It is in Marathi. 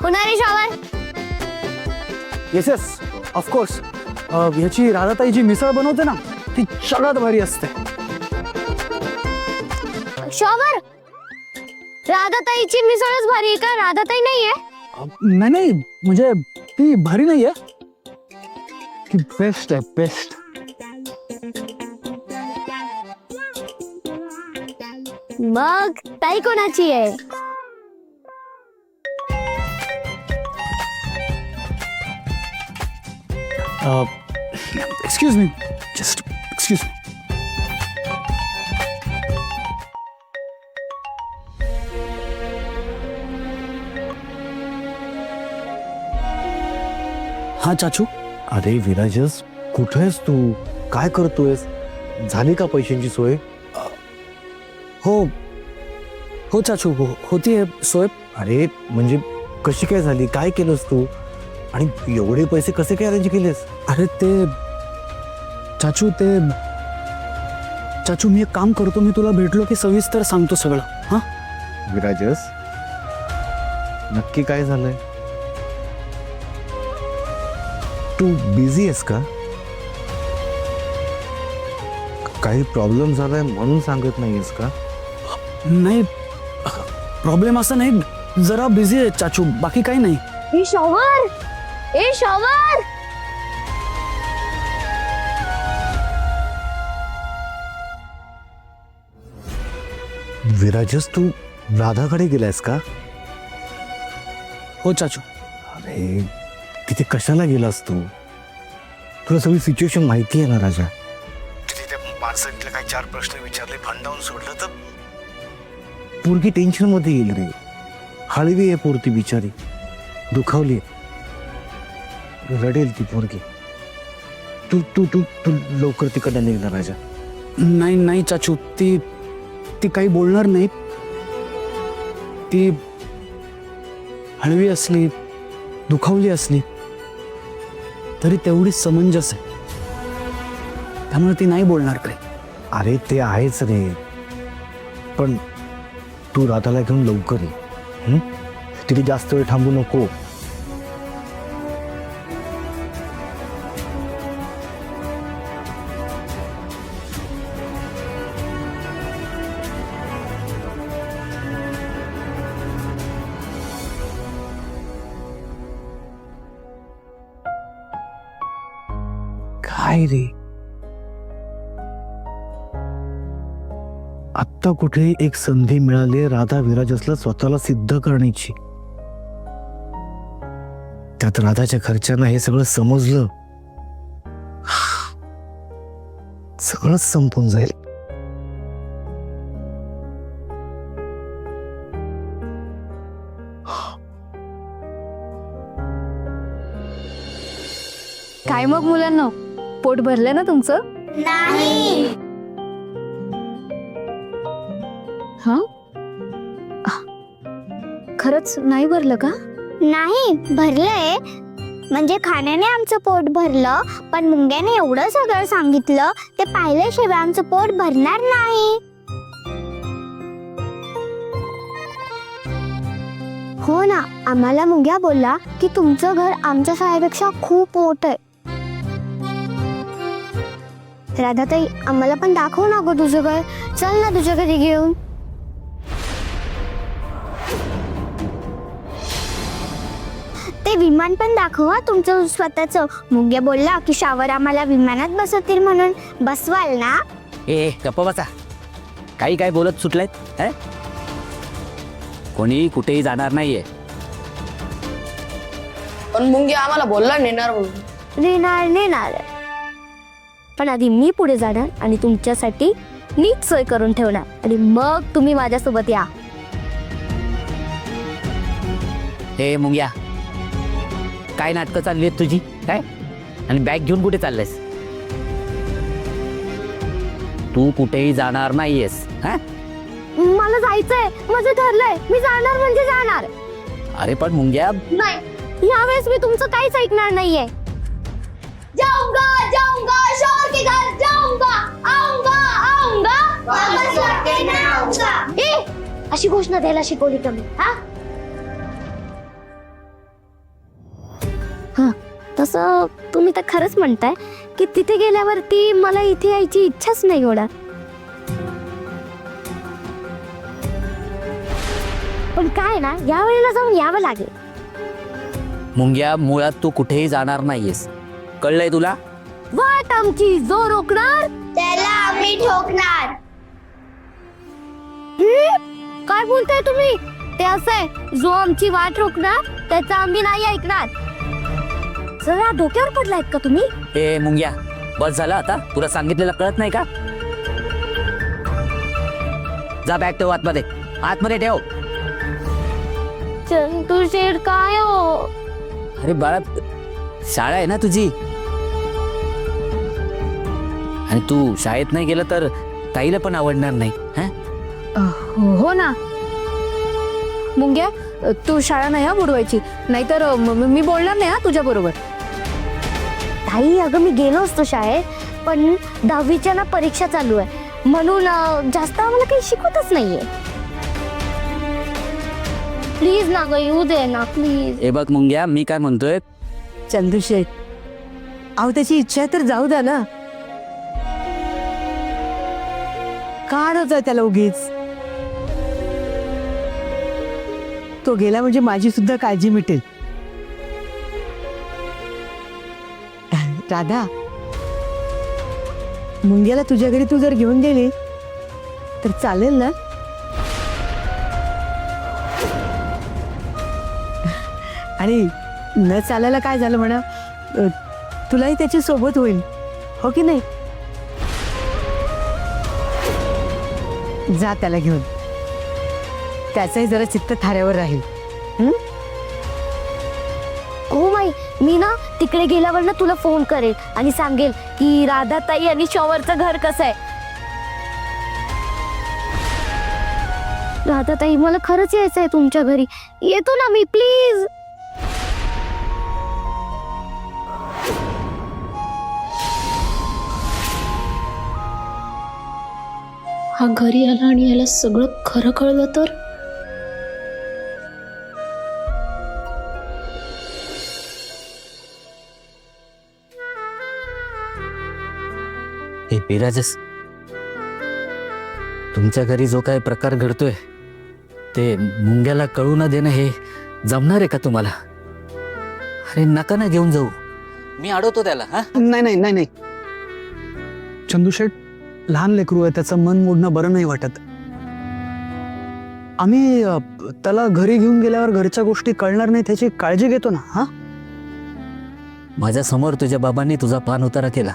होणार आहे शॉवर? Yes yes of course. ह्याची राधाताई जी मिसळ बनवते ना ती सगळ्यात भारी असते. शॉवर, राधाताईची मिसळच भारी आहे का? राधाताई नाहीये? नाही नाही म्हणजे ती भारी नाहीये, ती बेस्ट आहे बेस्ट. मग ताई कोणाची आहे? Excuse me, just excuse me. हा चाचू. अरे विराजस, कुठे आहेस तू? काय करतोयस? झाली का पैशांची सोय? हो हो चाचू, हो होतीये सोय. अरे म्हणजे कशी काय झाली? काय केलंस तू? आणि एवढे पैसे कसे काय अरेंज केलेस? अरे ते चाचू मी एक काम करतो, मी तुला भेटलो की सविस्तर सांगतो सगळं. हा विराजस, नक्की काय झालंय? तू बिझी आहेस का? काही प्रॉब्लेम झालाय म्हणून सांगत नाहीयेस का? नाही प्रॉब्लेम असा नाही, जरा बिझी आहे चाचू, बाकी काही नाही. ए शॉवर, ए शॉवर. विराजस, तू राधाकडे गेलायस का? हो चाचू. अरे तिथे कशाला गेलास तू? तुला सगळी सिच्युएशन माहिती आहे ना राजा? तिथे माणसांना काही 4 प्रश्न विचारले, भांडावून सोडलं तर पोरगी टेन्शन मध्ये येईल रे. हळवी आहे पोरती बिचारी, दुखावली, रडेल ती पोरगी. तू तू तू तू लवकर तिकडनं निघणार राजा. नाही नाही चाचू, ती काही बोलणार नाही. ती हळवी असली, दुखावली असली तरी तेवढी समंजस आहे, त्यामुळे ती नाही बोलणार काही. अरे ते आहेच रे, पण तू राधाला घेऊन लवकर ये. तिथे जास्त वेळ थांबू नको. काय रे, आत्ता कुठे एक संधी मिळाली राधा विराजसला स्वतःला सिद्ध करण्याची. त्यात राधाच्या घरच्यांना हे सगळं समजलं, सगळंच संपून जाईल. काय मग मुलांना, पोट भरलं ना तुमचं? नाही. हा, खरंच नाही भरलं का? नाही भरलंय, म्हणजे खाण्याने आमचं पोट भरलं, पण मुंग्याने एवढं सगळं सांगितलं ते पाहिल्याशिवाय आमचं पोट भरणार नाही. हो ना, आम्हाला मुंग्या बोलला की तुमचं घर आमच्या शाळेपेक्षा खूप मोठं आहे. राधाताई, आम्हाला पण दाखव ना गं तुझं घर. चल ना तुझ्या घरी घेऊन. ते विमान पण दाखव हा तुमचं स्वतःचं. मुंग्या बोलला की शावर आम्हाला विमानात बसवतील म्हणून. बसवाल ना? ए गप्प बसा, काही काय बोलत सुटलायत? कोणी कुठेही जाणार नाहीये. पण मुंगी आम्हाला बोलला नेणार म्हणून. नेणार, पण आधी मी पुढे जाणार आणि तुमच्यासाठी नीट सोय करून ठेवणार, आणि मग तुम्ही माझ्यासोबत या. हे मुंग्या, काय नाटकं चालली आहेत तुझी? काय? आणि बॅग घेऊन कुठे चाललेस? तू कुठेही जाणार नाहीयेस. मला जायचंय, माझं ठरलंय, मी जाणार म्हणजे जाणार. अरे पण मुंग्या, नाही, यावेळेस मी तुमचं काहीच ऐकणार नाहीये. जाऊंगा शोर के घर जाऊंगा, आऊंगा वापस लौट के ना आऊंगा. अशी घोषणा द्यायला शिकवली का मी? हा, तसं तुम्ही तर खरंच म्हणताय की तिथे गेल्यावरती मला इथे यायची इच्छाच नाही होणार. पण काय ना यावेळेला जाऊन यावं लागेल. मुंग्या, मुळात तू कुठेही जाणार नाहीयेस, कळलंय तुला? वाट आमची जो रोखणार त्याला आम्ही ठोकणार. काय बोलताय तुम्ही? ते असं आहे, जो आमची वाट रोखणार त्याचा आम्ही नाही ऐकणार. जरा डोक्यावर पडलायत का तुम्ही? ए मुंग्या, बस झालं आता. तुला सांगितलेलं कळत नाही का? जा बॅग ठेव आतमध्ये, आतमध्ये ठेव. चंदू शेठ काय हो? अरे बाळा, शाळा आहे ना तुझी, आणि तू शाळेत नाही गेलं तर ताईला पण आवडणार नाही. हो ना मुंग्या, तू शाळा नाही बुडवायची, नाहीतर मी बोलणार नाही तुझ्या बरोबर. ताई अगं मी गेलो असतो शाळेत, पण 10वीच्या ना परीक्षा चालू आहे म्हणून जास्त आम्हाला काही शिकवतच नाहीये. प्लीज ना ग येऊ दे ना प्लीज. ए बघ मुंग्या, मी काय म्हणतोय, चंदूशेठ, अहो त्याची इच्छा आहे तर जाऊ द्या ना. काढच आहे त्याला उगीच. तो गेला म्हणजे माझी सुद्धा काळजी मिटेल. राधा, मुंग्याला तुझ्या घरी तू जर घेऊन गेली तर चालेल ना? आणि न चालायला काय झालं म्हणा, तुलाही त्याची सोबत होईल, हो की नाही? जा त्याला घेऊन, त्याचंही जरा चित्त थाऱ्यावर राहील. हो माई, मी ना तिकडे गेल्यावर ना तुला फोन करेल आणि सांगेल की राधा ताई आणि शॉवरचं घर कसं आहे. राधा ताई, मला खरंच यायचं आहे तुमच्या घरी. येतो ना मी, प्लीज. हा घरी आला आणि याला सगळं खरं कळलं तर? हे बिराजस, तुमच्या घरी जो काय प्रकार घडतोय ते मुंग्याला कळू न देणं हे जमणार आहे का तुम्हाला? अरे नका ना घेऊन जाऊ, मी अडवतो त्याला. हा, नाही नाही नाही नाही, चंदूशेठ लहान लेकरू आहे, त्याचं मन मोडणं बरं नाही वाटत. आम्ही त्याला घरी घेऊन गेल्यावर घरच्या गोष्टी कळणार नाही त्याची काळजी घेतो ना. हा, माझ्या समोर तुझ्या बाबांनी तुझा पान उतारा केला,